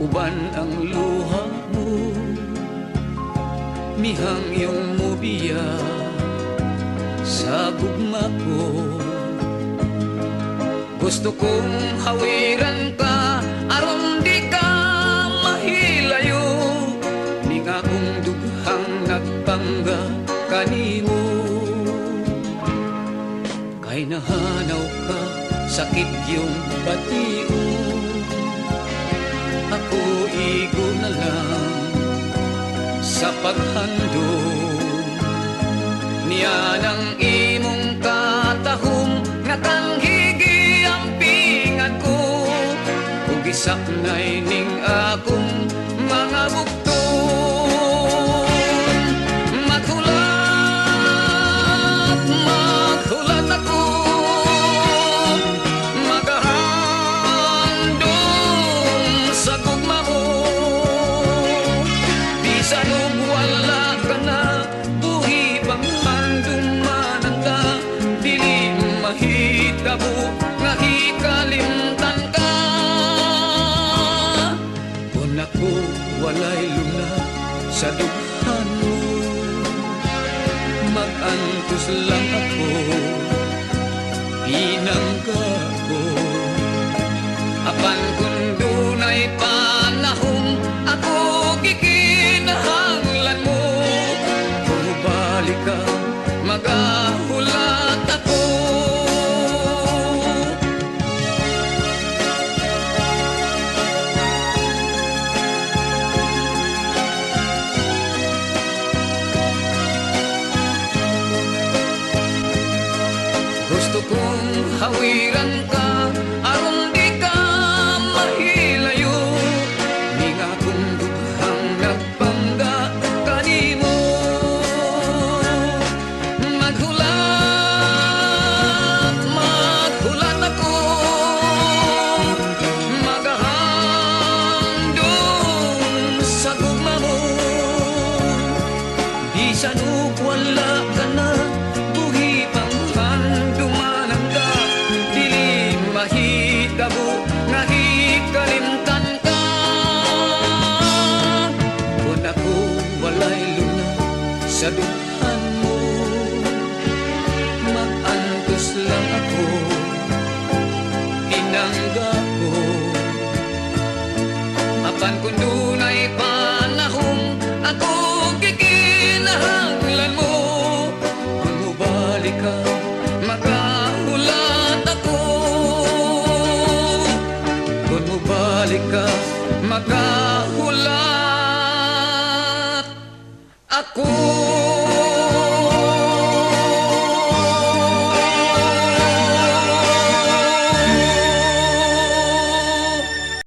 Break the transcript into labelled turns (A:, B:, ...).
A: uban ang luha mo, mihang iyong mubiya sa gugma ko. Gusto kong hawiran ka aron di ka mahilayo, ning akong dughang nagpangga kanimo. Kay nahanaw ka, sakit yung batiyo, ako igo na lang sa paghandong niya ng imong katahom nga tanghigi ang pingad ko, ug isaknay ning akong mga bukton. Maghulat ako, maghahandom sa gugma mo, bisan ug wala ka na, buhi pang handumanan ka, dili mahitabo nga hikalimtan ka. Kung ako walay luna sa dughan mo, mag-antos lang ako, pinangga ko. Apan kung dunay panahon, ako gikinahanglan mo, kung balik ka, magahulat ako. Gusto kong hawiran ka aron di ka mahilayo, ning akong dughang nagpangga kanimo. Maghulat ako, maghahandom sa gugma mo, bisan ug wala ka na, buhi pang handumanan ka, dili mahitabo nga hikalimtan ka. Kung ako walay luna sa dughan mo, mag-antos lang ako, tinangga ko. Apan kung dunay panahon, ako gikinahanglan mo, kung mubalik ka, magahulat ako. Kung mubalik ka, magahulat ako.